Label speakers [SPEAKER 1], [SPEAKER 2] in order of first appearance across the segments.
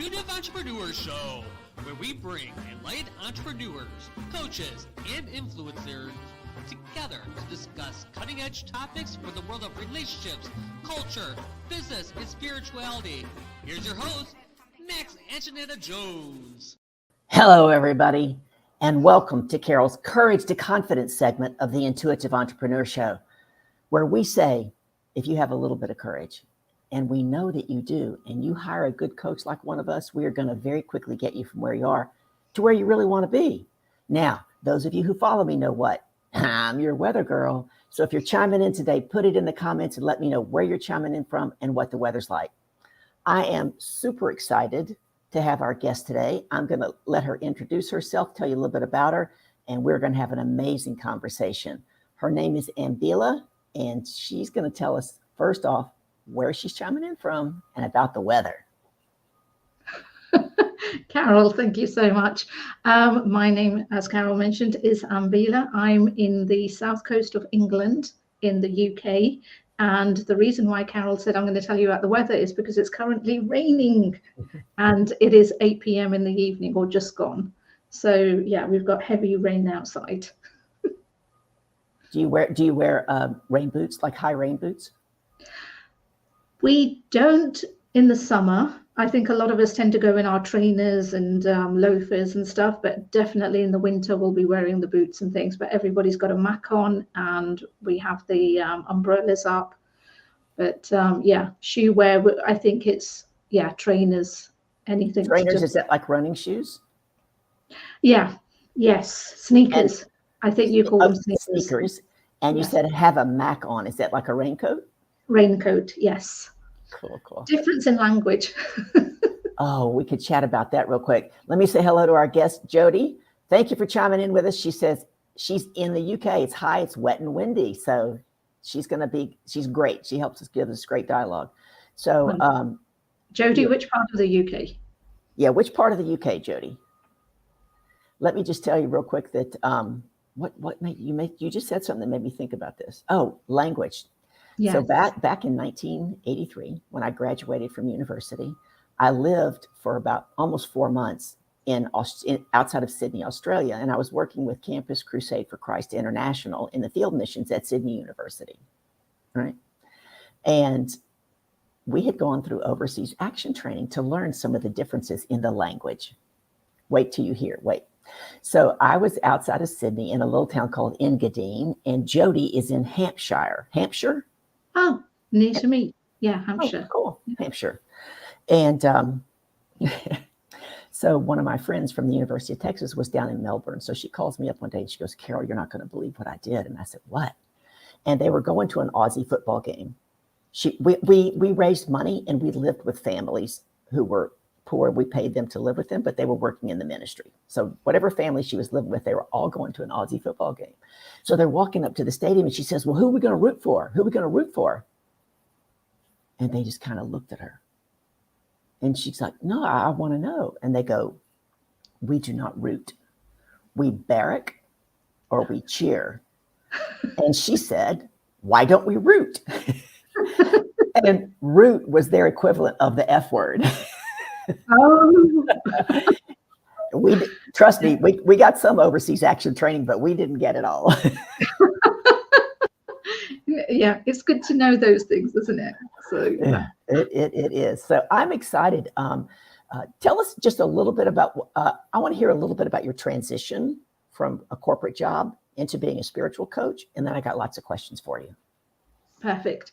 [SPEAKER 1] Intuitive Entrepreneur Show, where we bring enlightened entrepreneurs, coaches, and influencers together to discuss cutting-edge topics for the world of relationships, culture, business, and spirituality. Here's your host, Max Anjanetta Jones.
[SPEAKER 2] Hello, everybody, and welcome to Carol's Courage to Confidence segment of the Intuitive Entrepreneur Show, where we say, if you have a little bit of courage, and we know that you do, and you hire a good coach like one of us, we are going to very quickly get you from where you are to where you really want to be. Now, those of you who follow me know what? I'm your weather girl. So if you're chiming in today, put it in the comments and let me know where you're chiming in from and what the weather's like. I am super excited to have our guest today. I'm going to let her introduce herself, tell you a little bit about her, and we're going to have an amazing conversation. Her name is Ambila, and she's going to tell us, first off, where she's chiming in from and about the weather.
[SPEAKER 3] Carol, thank you so much. My name, as Carol mentioned, is Ambila. I'm in the south coast of England in the UK. And the reason why Carol said I'm going to tell you about the weather is because it's currently raining and it is 8 p.m. in the evening or just gone. So yeah, we've got heavy rain outside.
[SPEAKER 2] Do you wear rain boots, like high rain boots?
[SPEAKER 3] We don't in the summer. I think a lot of us tend to go in our trainers and loafers and stuff, but definitely in the winter we'll be wearing the boots and things. But everybody's got a mac on and we have the umbrellas up. But yeah, shoe wear, I think it's, yeah, trainers, anything.
[SPEAKER 2] Trainers, is that like running shoes?
[SPEAKER 3] Yeah, yes, sneakers. And, I think you call them
[SPEAKER 2] sneakers. And you said have a mac on. Is that like a raincoat?
[SPEAKER 3] Raincoat, yes.
[SPEAKER 2] Cool.
[SPEAKER 3] Difference in language.
[SPEAKER 2] Oh, we could chat about that real quick. Let me say hello to our guest, Jody. Thank you for chiming in with us. She says she's in the UK. It's high, it's wet and windy. So she's great. She helps us give us great dialogue. So,
[SPEAKER 3] Jody,
[SPEAKER 2] yeah.
[SPEAKER 3] Which part of the UK?
[SPEAKER 2] Yeah, which part of the UK, Jody? Let me just tell you real quick that what made you just said something that made me think about this. Oh, language. Yes. So back in 1983, when I graduated from university, I lived for about almost 4 months outside of Sydney, Australia, and I was working with Campus Crusade for Christ International in the field missions at Sydney University, right? And we had gone through overseas action training to learn some of the differences in the language. Wait till you hear. Wait. So I was outside of Sydney in a little town called Engadine, and Jody is in Hampshire. Hampshire?
[SPEAKER 3] Oh, near to me. Yeah, Hampshire.
[SPEAKER 2] Oh, cool. Hampshire. And so one of my friends from the University of Texas was down in Melbourne. So she calls me up one day and she goes, Carol, you're not going to believe what I did. And I said, what? And they were going to an Aussie football game. We raised money and we lived with families who were poor. We paid them to live with them, but they were working in the ministry. So whatever family she was living with, they were all going to an Aussie football game. So they're walking up to the stadium and she says, well, who are we going to root for? Who are we going to root for? And they just kind of looked at her. And she's like, no, I want to know. And they go, we do not root. We barrack or we cheer. And she said, why don't we root? And root was their equivalent of the F word.
[SPEAKER 3] Oh.
[SPEAKER 2] Trust me, we got some overseas action training, but we didn't get it all.
[SPEAKER 3] Yeah, it's good to know those things, isn't it? So
[SPEAKER 2] yeah, it is. So I'm excited. Tell us just a little bit about, I want to hear a little bit about your transition from a corporate job into being a spiritual coach. And then I got lots of questions for you.
[SPEAKER 3] Perfect.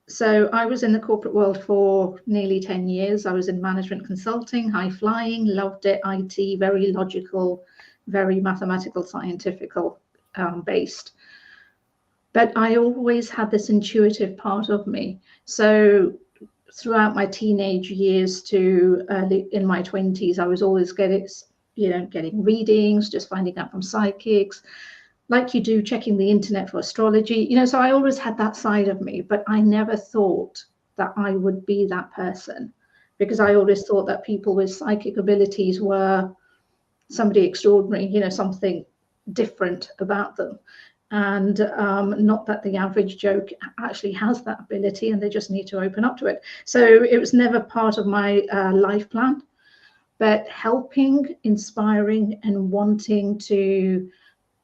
[SPEAKER 3] So I was in the corporate world for nearly 10 years. I was in management consulting, high flying, loved it, IT, very logical, very mathematical, scientific based. But I always had this intuitive part of me. So throughout my teenage years to early in my 20s, I was always getting readings, just finding out from psychics, like you do, checking the internet for astrology, so I always had that side of me, but I never thought that I would be that person, because I always thought that people with psychic abilities were somebody extraordinary, something different about them. And not that the average joke actually has that ability, and they just need to open up to it. So it was never part of my life plan, but helping, inspiring, and wanting to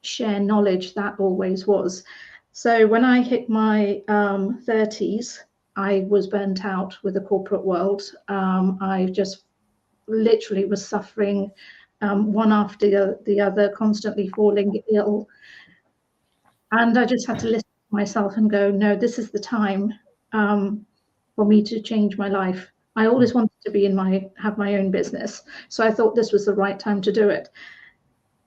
[SPEAKER 3] share knowledge, that always was. So when I hit my 30s, I was burnt out with the corporate world. I just literally was suffering one after the other, constantly falling ill. And I just had to listen to myself and go, no, this is the time for me to change my life. I always wanted to have my own business. So I thought this was the right time to do it.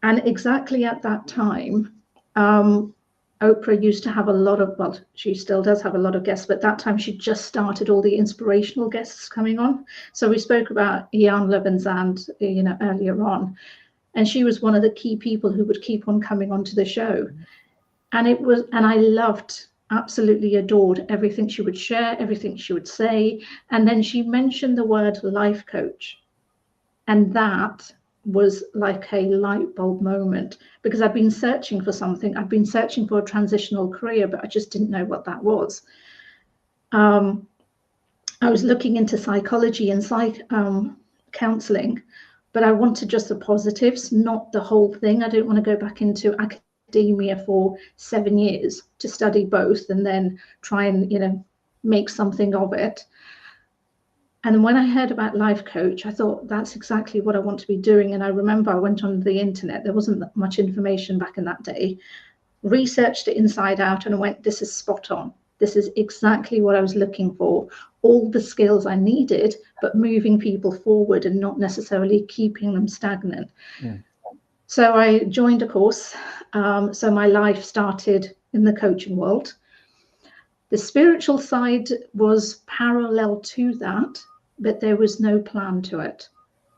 [SPEAKER 3] And exactly at that time, Oprah used to have a lot of, well, she still does have a lot of guests, but that time she just started all the inspirational guests coming on. So we spoke about Jan Levenzand, earlier on, and she was one of the key people who would keep on coming onto the show. And I loved, absolutely adored everything she would share, everything she would say. And then she mentioned the word life coach. And that was like a light bulb moment, because I'd been searching for something. I'd been searching for a transitional career, but I just didn't know what that was. I was looking into psychology and counseling, but I wanted just the positives, not the whole thing. I didn't want to go back into academia for 7 years to study both and then try and make something of it. And when I heard about life coach, I thought that's exactly what I want to be doing. And I remember I went on the internet, there wasn't that much information back in that day, researched it inside out, and I went, this is spot on. This is exactly what I was looking for. All the skills I needed, but moving people forward and not necessarily keeping them stagnant. Mm. So I joined a course. So my life started in the coaching world. The spiritual side was parallel to that, but there was no plan to it,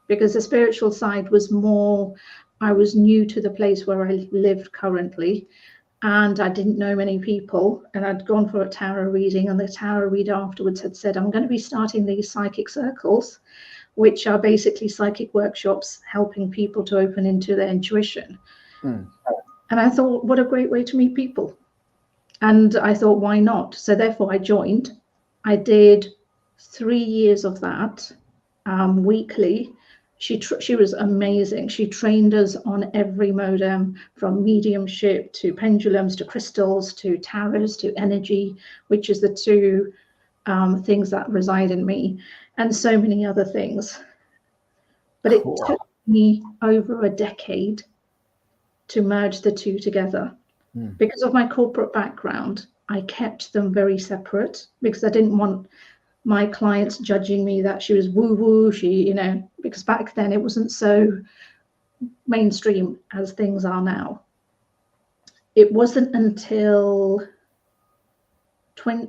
[SPEAKER 3] because the spiritual side was more, I was new to the place where I lived currently, and I didn't know many people, and I'd gone for a tarot reading, and the tarot reader afterwards had said, I'm going to be starting these psychic circles, which are basically psychic workshops helping people to open into their intuition. Mm. And I thought, what a great way to meet people. And I thought, why not? So therefore I joined. I did 3 years of that weekly. She was amazing. She trained us on every modem, from mediumship to pendulums to crystals to tarots to energy, which is the two things that reside in me, and so many other things. But it took me over a decade to merge the two together. Because of my corporate background, I kept them very separate, because I didn't want my clients judging me that she was woo-woo, because back then it wasn't so mainstream as things are now. It wasn't until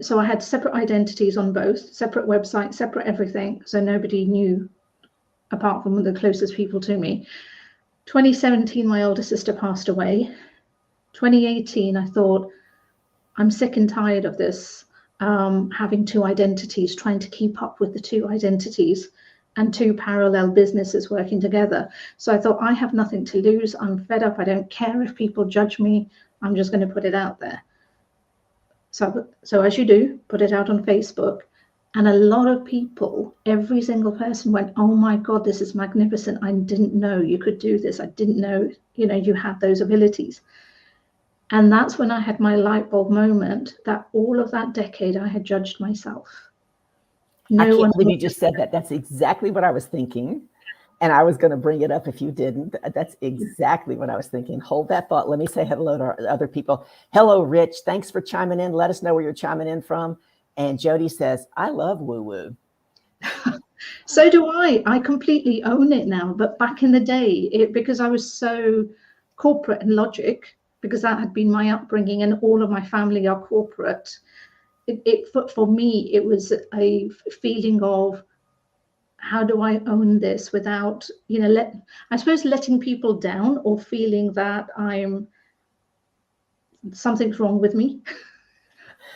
[SPEAKER 3] so I had separate identities on both, separate websites, separate everything, so nobody knew apart from the closest people to me. 2017, my older sister passed away. 2018, I thought, I'm sick and tired of this, having two identities, trying to keep up with the two identities and two parallel businesses working together. So I thought, I have nothing to lose. I'm fed up. I don't care if people judge me. I'm just going to put it out there. So as you do, put it out on Facebook. And a lot of people, every single person went, oh my God, this is magnificent. I didn't know you could do this. I didn't know, you had those abilities. And that's when I had my light bulb moment, that all of that decade I had judged myself.
[SPEAKER 2] I can't believe you just said that. That's exactly what I was thinking. And I was going to bring it up if you didn't. That's exactly what I was thinking. Hold that thought. Let me say hello to our other people. Hello, Rich. Thanks for chiming in. Let us know where you're chiming in from. And Jody says, I love woo-woo.
[SPEAKER 3] So do I. I completely own it now. But back in the day, because I was so corporate and logic, because that had been my upbringing and all of my family are corporate, for me, it was a feeling of, how do I own this without, I suppose, letting people down or feeling that something's wrong with me.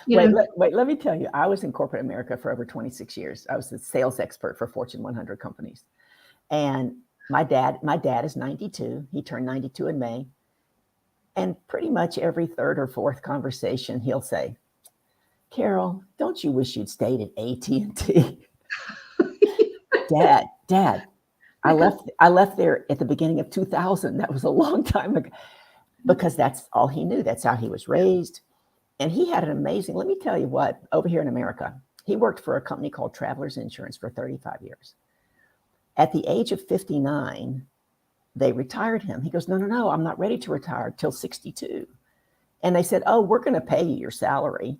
[SPEAKER 2] Wait, let me tell you, I was in corporate America for over 26 years. I was a sales expert for Fortune 100 companies. And my dad is 92. He turned 92 in May. And pretty much every third or fourth conversation, he'll say, Carol, don't you wish you'd stayed at AT&T? Dad, I left there at the beginning of 2000. That was a long time ago, because that's all he knew. That's how he was raised. And he had an amazing, let me tell you what, over here in America, he worked for a company called Travelers Insurance for 35 years. At the age of 59, they retired him. He goes, no, I'm not ready to retire till 62. And they said, oh, we're going to pay you your salary.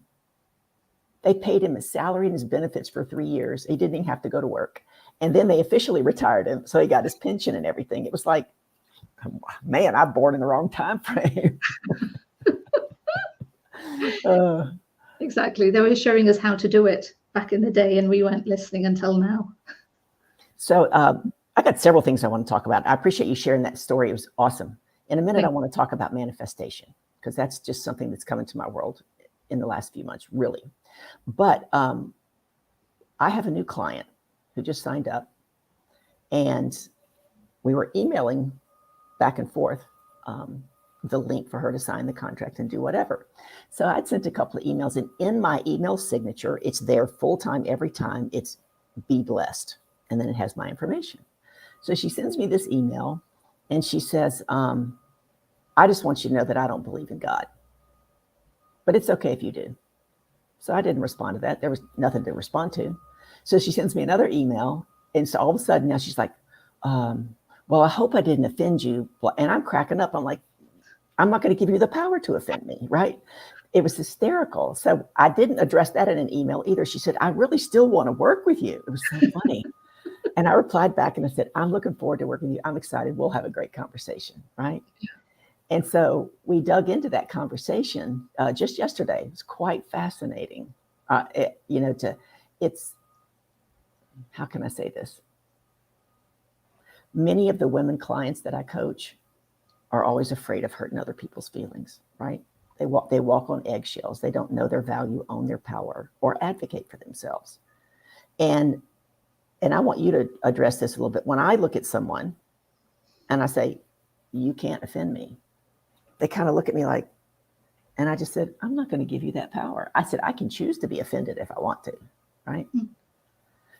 [SPEAKER 2] They paid him his salary and his benefits for 3 years. He didn't even have to go to work. And then they officially retired him. So he got his pension and everything. It was like, man, I'm born in the wrong time frame.
[SPEAKER 3] Exactly. They were showing us how to do it back in the day, and we weren't listening until now.
[SPEAKER 2] So I got several things I want to talk about. I appreciate you sharing that story. It was awesome. In a minute, I want to talk about manifestation, because that's just something that's come into my world in the last few months, really. But I have a new client who just signed up, and we were emailing back and forth the link for her to sign the contract and do whatever. So I'd sent a couple of emails, and in my email signature, it's there full time every time. It's be blessed. And then it has my information. So she sends me this email, and she says, I just want you to know that I don't believe in God, but it's okay if you do. So I didn't respond to that. There was nothing to respond to. So she sends me another email. And so all of a sudden now she's like, well, I hope I didn't offend you. And I'm cracking up. I'm like, I'm not going to give you the power to offend me, right? It was hysterical. So I didn't address that in an email either. She said, I really still want to work with you. It was so funny. And I replied back and I said, I'm looking forward to working with you. I'm excited. We'll have a great conversation, right? Yeah. And so we dug into that conversation just yesterday. It was quite fascinating. It's, how can I say this? Many of the women clients that I coach are always afraid of hurting other people's feelings, right? They walk on eggshells. They don't know their value, own their power, or advocate for themselves. And I want you to address this a little bit. When I look at someone and I say, you can't offend me, they kind of look at me like, and I just said, I'm not going to give you that power. I said, I can choose to be offended if I want to, right? Mm-hmm.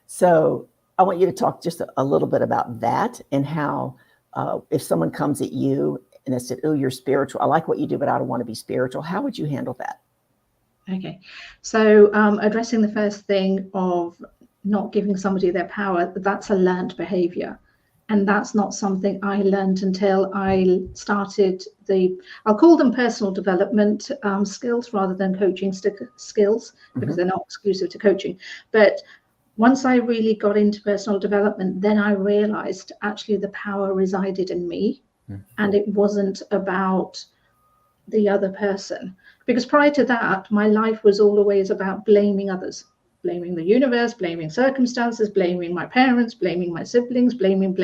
[SPEAKER 2] So I want you to talk just a little bit about that, and how if someone comes at you and they said, oh, you're spiritual, I like what you do, but I don't want to be spiritual. How would you handle that?
[SPEAKER 3] Okay. So addressing the first thing of not giving somebody their power, that's a learned behavior. And that's not something I learned until I started I'll call them personal development skills rather than coaching skills, because they're not exclusive to coaching. But once I really got into personal development, then I realized actually the power resided in me, and it wasn't about the other person. Because prior to that, my life was always about blaming others, blaming the universe, blaming circumstances, blaming my parents, blaming my siblings, blame,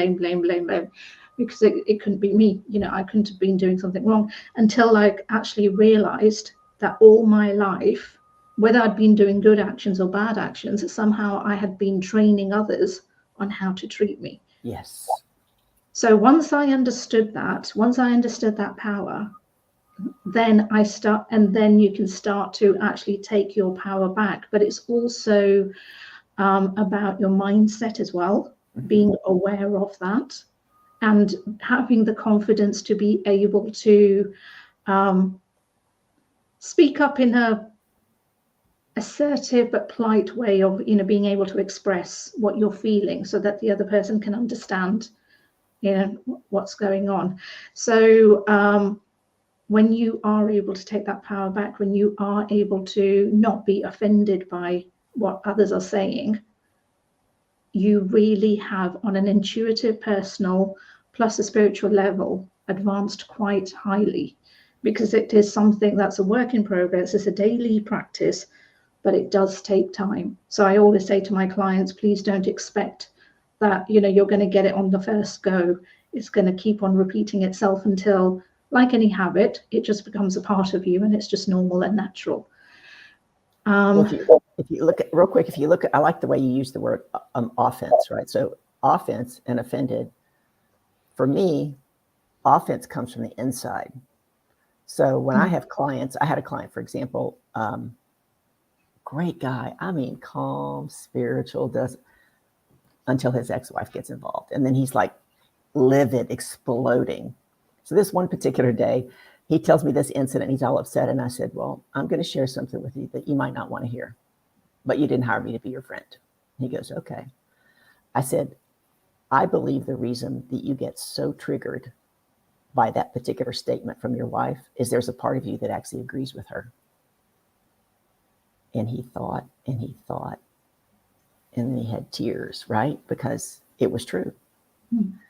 [SPEAKER 3] because it couldn't be me. I couldn't have been doing something wrong, until I actually realized that all my life, whether I'd been doing good actions or bad actions, somehow I had been training others on how to treat me.
[SPEAKER 2] Yes.
[SPEAKER 3] So once I understood that power, then then you can start to actually take your power back. But it's also about your mindset as well, being aware of that, and having the confidence to be able to speak up in a assertive but polite way of being able to express what you're feeling, so that the other person can understand what's going on. So when you are able to take that power back, when you are able to not be offended by what others are saying, you really have, on an intuitive, personal, plus a spiritual level, advanced quite highly, because it is something that's a work in progress. It's a daily practice, but it does take time. So I always say to my clients, please don't expect that you're going to get it on the first go. It's going to keep on repeating itself until, like any habit, it just becomes a part of you, and it's just normal and natural.
[SPEAKER 2] Well, if you look at real quick, I like the way you use the word offense, right? So offense and offended, for me, offense comes from the inside. So when I have clients, I had a client, for example, great guy. I mean, calm, spiritual, does until his ex-wife gets involved. And then he's like livid, exploding. So this one particular day, he tells me this incident. He's all upset. And I said, well, I'm going to share something with you that you might not want to hear, but you didn't hire me to be your friend. He goes, okay. I said, I believe the reason that you get so triggered by that particular statement from your wife is there's a part of you that actually agrees with her. And he thought, and he thought, and then he had tears, right? Because it was true.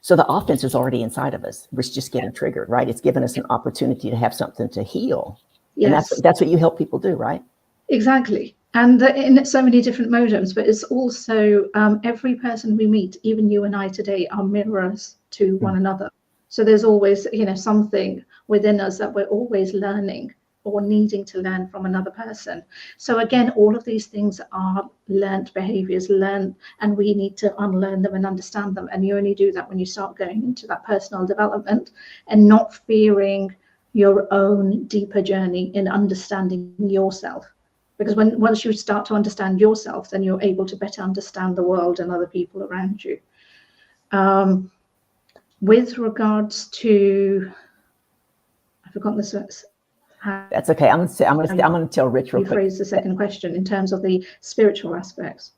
[SPEAKER 2] So the offense is already inside of us. We're just getting triggered, right? It's given us an opportunity to have something to heal. Yes. And that's what you help people do, right?
[SPEAKER 3] Exactly. And in so many different modems, but it's also every person we meet, even you and I today, are mirrors to one another. So there's always, something within us that we're always learning or needing to learn from another person. So again, all of these things are learned behaviors, and we need to unlearn them and understand them. And you only do that when you start going into that personal development and not fearing your own deeper journey in understanding yourself. Because once you start to understand yourself, then you're able to better understand the world and other people around you. With regards to, I've forgotten this.
[SPEAKER 2] That's okay. I'm gonna tell Rich real quick.
[SPEAKER 3] You phrased the second question in terms of the spiritual aspects.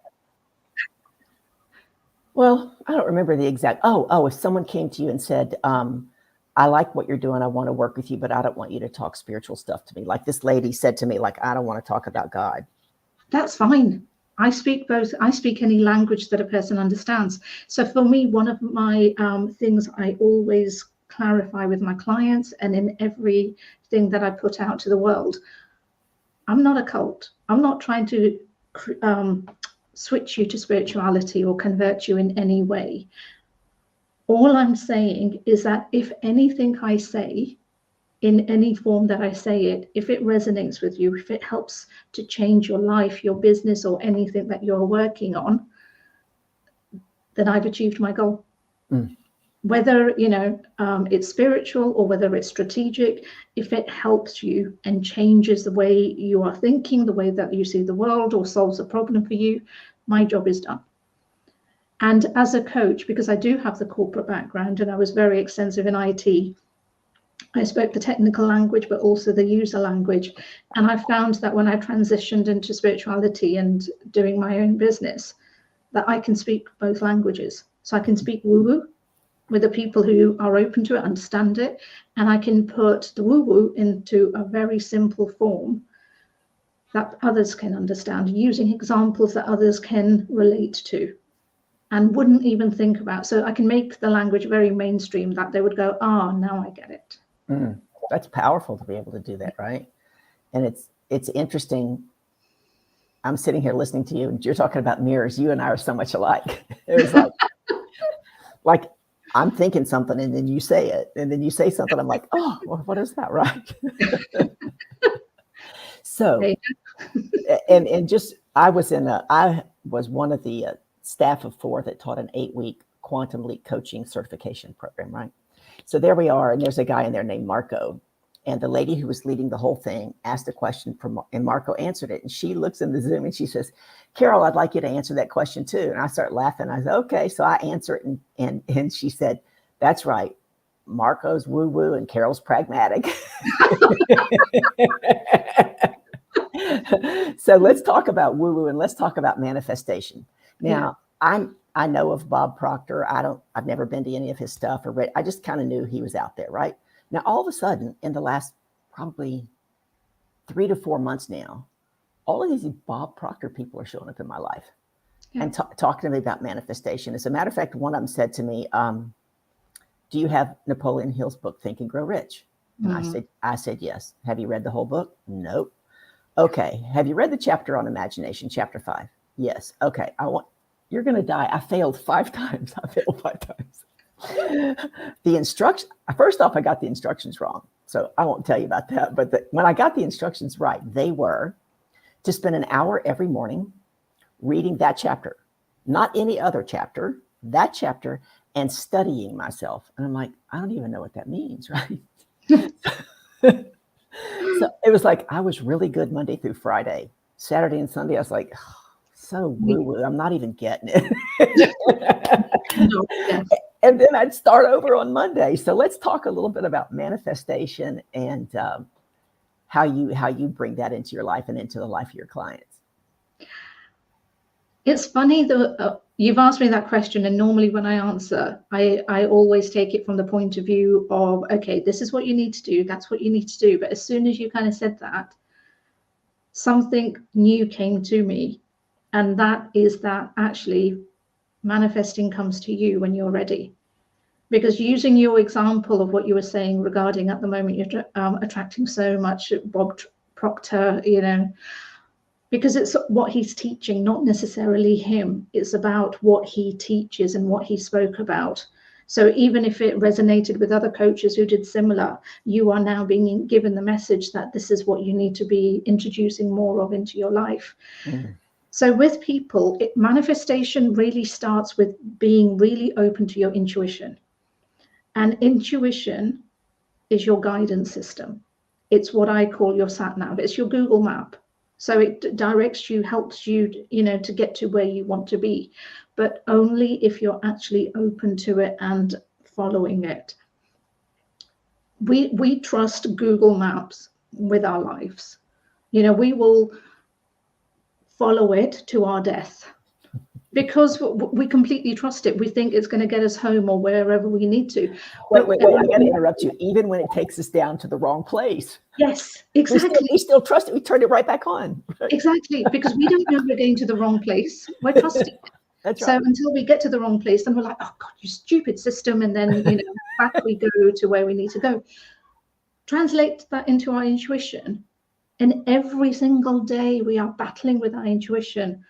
[SPEAKER 2] Well, I don't remember the exact. If someone came to you and said, I like what you're doing, I want to work with you, but I don't want you to talk spiritual stuff to me. Like this lady said to me, like, I don't want to talk about God.
[SPEAKER 3] That's fine. I speak both. I speak any language that a person understands. So for me, one of my things I always clarify with my clients and in everything that I put out to the world, I'm not a cult. I'm not trying to switch you to spirituality or convert you in any way. All I'm saying is that if anything I say, in any form that I say it, if it resonates with you, if it helps to change your life, your business, or anything that you're working on, then I've achieved my goal. Whether it's spiritual or whether it's strategic, if it helps you and changes the way you are thinking, the way that you see the world, or solves a problem for you, my job is done. And as a coach, because I do have the corporate background and I was very extensive in IT, I spoke the technical language, but also the user language. And I found that when I transitioned into spirituality and doing my own business, that I can speak both languages. So I can speak woo-woo with the people who are open to it, understand it, and I can put the woo-woo into a very simple form that others can understand, using examples that others can relate to and wouldn't even think about. So I can make the language very mainstream that they would go, now I get it.
[SPEAKER 2] That's powerful to be able to do that, right? And it's interesting. I'm sitting here listening to you and you're talking about mirrors. You and I are so much alike. It was like I'm thinking something and then you say it, and then you say something. I'm like, well, what is that, right? So, and just I was one of the staff of 4 that taught an 8-week quantum leap coaching certification program, right? So there we are, and there's a guy in there named Marco, and the lady who was leading the whole thing asked a question and Marco answered it, and she looks in the Zoom and she says, Carol, I'd like you to answer that question too. And I start laughing. I said, okay. So I answer it, and she said, that's right. Marco's woo-woo and Carol's pragmatic. So let's talk about woo-woo and let's talk about manifestation. Now, I know of Bob Proctor. I've never been to any of his stuff or read. I just kind of knew he was out there, right? Now, all of a sudden, in the last probably 3 to 4 months now, all of these Bob Proctor people are showing up in my life and talking to me about manifestation. As a matter of fact, one of them said to me, do you have Napoleon Hill's book, Think and Grow Rich? And I said, yes. Have you read the whole book? Nope. Okay. Have you read the chapter on imagination, chapter 5? Yes. Okay. You're going to die. I failed 5 times. The instruction, first off, I got the instructions wrong. So I won't tell you about that. But when I got the instructions right, they were to spend an hour every morning reading that chapter, not any other chapter, that chapter, and studying myself. And I'm like, I don't even know what that means, right? So it was like, I was really good Monday through Friday. Saturday and Sunday, I was like, oh, so woo-woo. I'm not even getting it.
[SPEAKER 3] No, yes.
[SPEAKER 2] And then I'd start over on Monday. So let's talk a little bit about manifestation and how you bring that into your life and into the life of your clients.
[SPEAKER 3] It's funny that you've asked me that question, and normally when I answer, I always take it from the point of view of, okay, this is what you need to do, that's what you need to do. But as soon as you kind of said that, something new came to me, and that is that actually manifesting comes to you when you're ready. Because using your example of what you were saying regarding at the moment you're attracting so much Bob Proctor, you know, because it's what he's teaching, not necessarily him. It's about what he teaches and what he spoke about. So even if it resonated with other coaches who did similar, you are now being given the message that this is what you need to be introducing more of into your life. So with people, manifestation really starts with being really open to your intuition. And intuition is your guidance system. It's what I call your sat nav. It's your Google map. So it directs you, helps you, you know, to get to where you want to be, but only if you're actually open to it and following it. We trust Google Maps with our lives. You know, we will follow it to our death because we completely trust it. We think it's going to get us home or wherever we need to.
[SPEAKER 2] Wait, I got to interrupt you. Even when it takes us down to the wrong place.
[SPEAKER 3] Yes, exactly.
[SPEAKER 2] We still trust it. We turn it right back on.
[SPEAKER 3] Exactly, because we don't know we're going to the wrong place. We're trusting it.
[SPEAKER 2] That's
[SPEAKER 3] so
[SPEAKER 2] right.
[SPEAKER 3] Until we get to the wrong place, then we're like, oh God, you stupid system. And then, you know, back we go to where we need to go. Translate that into our intuition. And every single day we are battling with our intuition,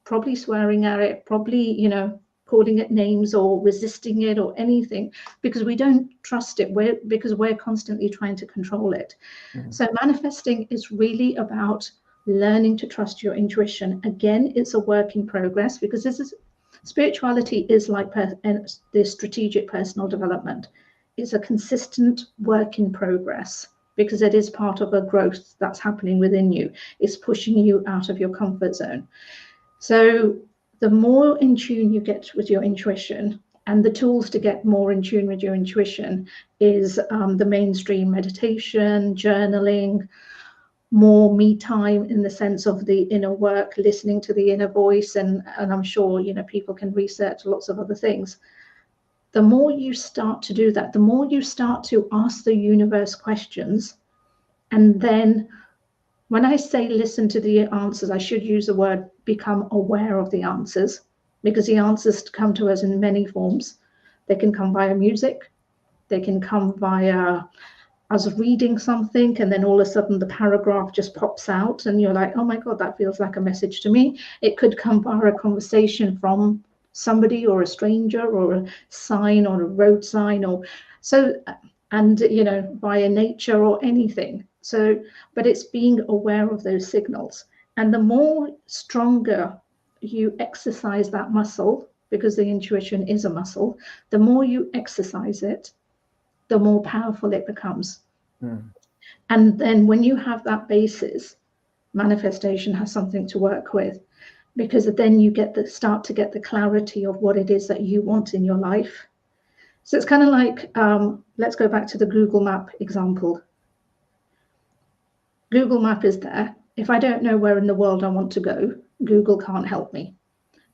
[SPEAKER 3] probably swearing at it, probably, you know, calling it names or resisting it or anything, because we don't trust it. Because we're constantly trying to control it. So manifesting is really about learning to trust your intuition. Again, it's a work in progress, because spirituality is like the strategic personal development. It's a consistent work in progress, because it is part of a growth that's happening within you. It's pushing you out of your comfort zone. So the more in tune you get with your intuition, and the tools to get more in tune with your intuition is the mainstream meditation, journaling, more me time in the sense of the inner work, listening to the inner voice, and I'm sure, you know, people can research lots of other things. The more you start to do that, the more you start to ask the universe questions. And then when I say listen to the answers, I should use the word become aware of the answers, because the answers come to us in many forms. They can come via music, they can come via us reading something, and then all of a sudden the paragraph just pops out and you're like, oh my God, that feels like a message to me. It could come via a conversation from somebody or a stranger or a sign or a road sign, or so, and you know, via nature or anything. So, but it's being aware of those signals. And the more stronger you exercise that muscle, because the intuition is a muscle, the more you exercise it, the more powerful it becomes. And then when you have that basis, manifestation has something to work with, because then you start to get the clarity of what it is that you want in your life. So it's kind of like, let's go back to the Google Map example. Google Map is there. If I don't know where in the world I want to go, Google can't help me.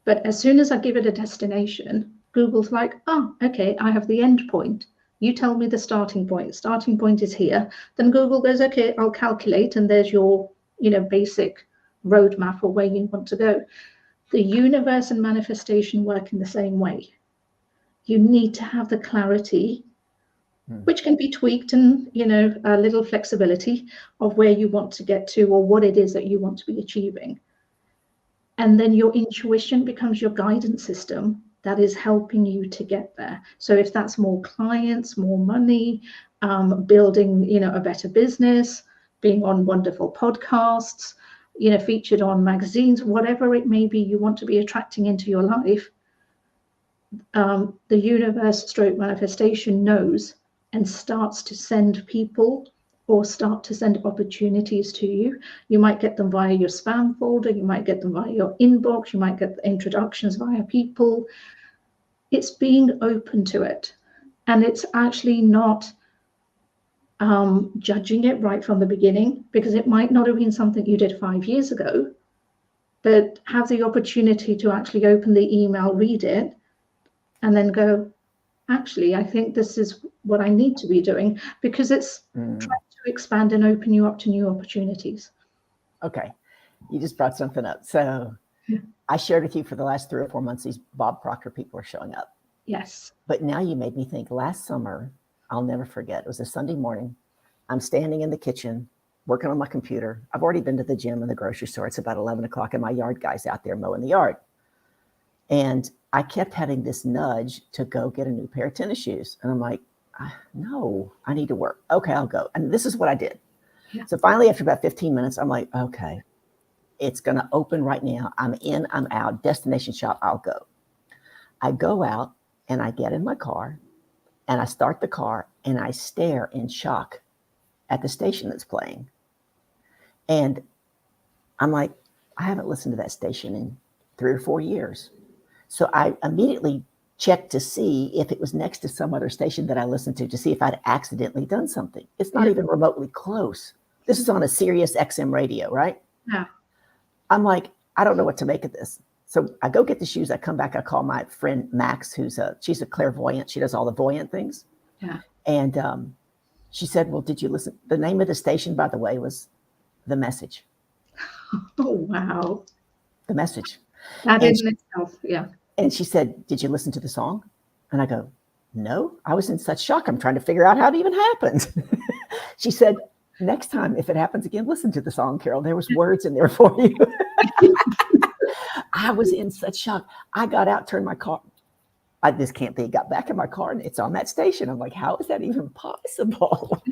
[SPEAKER 3] But as soon as I give it a destination, Google's like, oh, okay, I have the end point. You tell me the starting point. Starting point is here. Then Google goes, okay, I'll calculate, and there's your, you know, basic roadmap or where you want to go. The universe and manifestation work in the same way. You need to have the clarity, which can be tweaked, and, you know, a little flexibility of where you want to get to or what it is that you want to be achieving. And then your intuition becomes your guidance system that is helping you to get there. So if that's more clients, more money, building, you know, a better business, being on wonderful podcasts, you know, featured on magazines, whatever it may be you want to be attracting into your life, the universe stroke manifestation knows and starts to send people or start to send opportunities to you. You might get them via your spam folder, you might get them via your inbox, you might get the introductions via people. It's being open to it, and it's actually not judging it right from the beginning, because it might not have been something you did 5 years ago, but have the opportunity to actually open the email, read it, and then go, actually, I think this is what I need to be doing, because it's trying to expand and open you up to new opportunities.
[SPEAKER 2] Okay. You just brought something up. So I shared with you for the last 3 or 4 months, these Bob Proctor people are showing up.
[SPEAKER 3] Yes.
[SPEAKER 2] But now you made me think. Last summer, I'll never forget, it was a Sunday morning. I'm standing in the kitchen working on my computer. I've already been to the gym and the grocery store. It's about 11 o'clock and my yard guy's out there mowing the yard. And I kept having this nudge to go get a new pair of tennis shoes. And I'm like, no, I need to work. Okay, I'll go. And this is what I did.
[SPEAKER 3] Yeah.
[SPEAKER 2] So finally, after about 15 minutes, I'm like, okay, it's going to open right now. I'm in, I'm out, destination shop, I'll go. I go out and I get in my car and I start the car and I stare in shock at the station that's playing. And I'm like, I haven't listened to that station in 3 or 4 years. So I immediately checked to see if it was next to some other station that I listened to see if I'd accidentally done something. It's not even remotely close. This is on a Sirius XM radio, right?
[SPEAKER 3] Yeah.
[SPEAKER 2] I'm like, I don't know what to make of this. So I go get the shoes. I come back. I call my friend Max, she's a clairvoyant. She does all the voyant things.
[SPEAKER 3] Yeah.
[SPEAKER 2] And she said, well, did you listen? The name of the station, by the way, was The Message.
[SPEAKER 3] Oh, wow.
[SPEAKER 2] The Message.
[SPEAKER 3] That in itself, yeah.
[SPEAKER 2] And she said, did you listen to the song? And I go, no, I was in such shock. I'm trying to figure out how it even happened. She said, next time, if it happens again, listen to the song, Carol. There was words in there for you. I was in such shock. I got out, turned my car. This can't be. Got back in my car and it's on that station. I'm like, how is that even possible?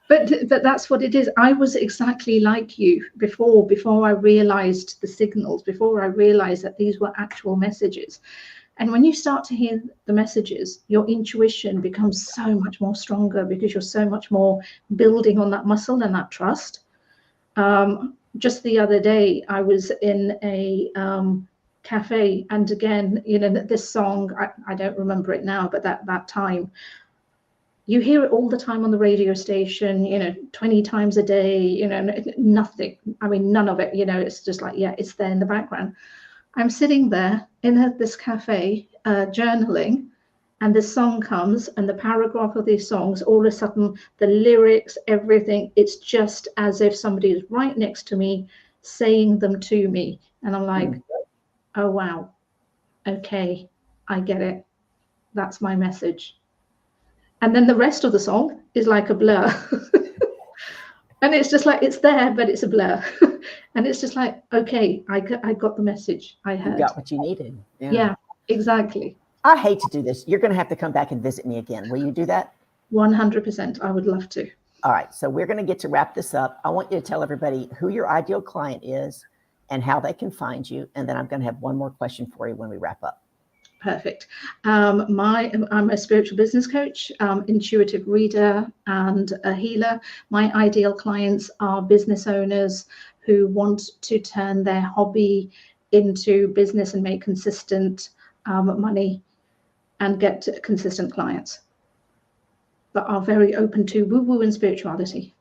[SPEAKER 3] But that's what it is. I was exactly like you before I realized the signals, before I realized that these were actual messages. And when you start to hear the messages, your intuition becomes so much more stronger, because you're so much more building on that muscle and that trust. Just the other day, I was in a cafe, and again, this song, I don't remember it now, but that time, you hear it all the time on the radio station, 20 times a day, nothing. I mean, none of it, it's just like, yeah, it's there in the background. I'm sitting there in this cafe journaling, and this song comes, and the paragraph of these songs, all of a sudden, the lyrics, everything, it's just as if somebody is right next to me saying them to me. And I'm like, oh, wow. Okay, I get it. That's my message. And then the rest of the song is like a blur. And it's just like, it's there, but it's a blur. And it's just like, okay, I got the message. I heard.
[SPEAKER 2] You got what you needed.
[SPEAKER 3] Yeah, exactly.
[SPEAKER 2] I hate to do this. You're going to have to come back and visit me again. Will you do that?
[SPEAKER 3] 100%. I would love to.
[SPEAKER 2] All right. So we're going to get to wrap this up. I want you to tell everybody who your ideal client is and how they can find you. And then I'm going to have one more question for you when we wrap up.
[SPEAKER 3] Perfect. I'm a spiritual business coach, intuitive reader, and a healer. My ideal clients are business owners who want to turn their hobby into business and make consistent money and get consistent clients, but are very open to woo-woo and spirituality.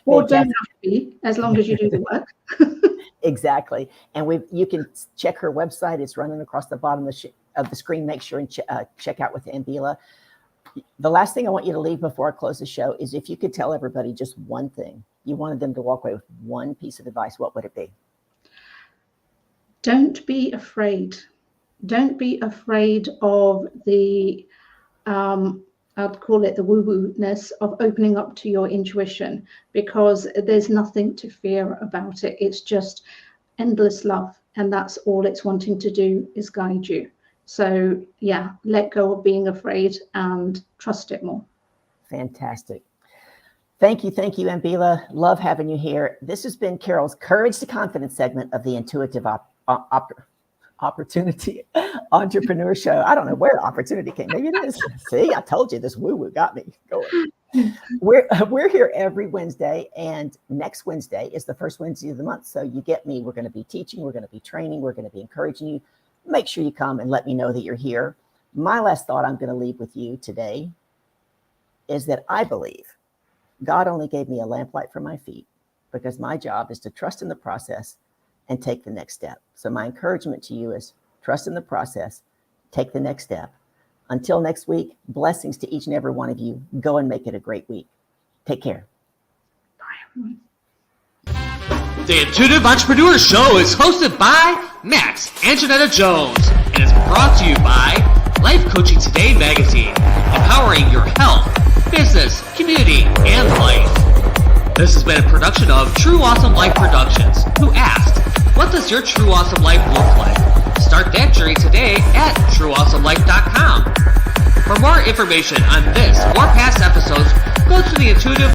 [SPEAKER 3] Or don't have to be, as long as you do the work.
[SPEAKER 2] Exactly. And you can check her website. It's running across the bottom of the screen. Make sure and check out with Ambila. The last thing I want you to leave before I close the show is if you could tell everybody just one thing. You wanted them to walk away with one piece of advice. What would it be?
[SPEAKER 3] Don't be afraid. Don't be afraid of the, I'd call it the woo-woo-ness of opening up to your intuition, because there's nothing to fear about it. It's just endless love. And that's all it's wanting to do, is guide you. So yeah, let go of being afraid and trust it more. Fantastic.
[SPEAKER 2] Thank you, Ambila. Love having you here. This has been Carol's Courage to Confidence segment of the Intuitive Opportunity Entrepreneur Show. I don't know where opportunity came. Maybe it is. See, I told you this woo-woo got me going. We're here every Wednesday, and next Wednesday is the first Wednesday of the month. So you get me. We're going to be teaching. We're going to be training. We're going to be encouraging you. Make sure you come and let me know that you're here. My last thought I'm going to leave with you today is that I believe God only gave me a lamplight for my feet because my job is to trust in the process and take the next step. So my encouragement to you is trust in the process, take the next step. Until next week, blessings to each and every one of you. Go and make it a great week. Take care.
[SPEAKER 3] Bye, everyone.
[SPEAKER 1] The Intuitive Entrepreneur Show is hosted by Max and Janetta Jones and is brought to you by Life Coaching Today magazine, empowering your health, business, community, and life. This has been a production of True Awesome Life Productions, who asked, what does your true awesome life look like? Start that journey today at trueawesomelife.com. For more information on this or past episodes, go to the Intuitive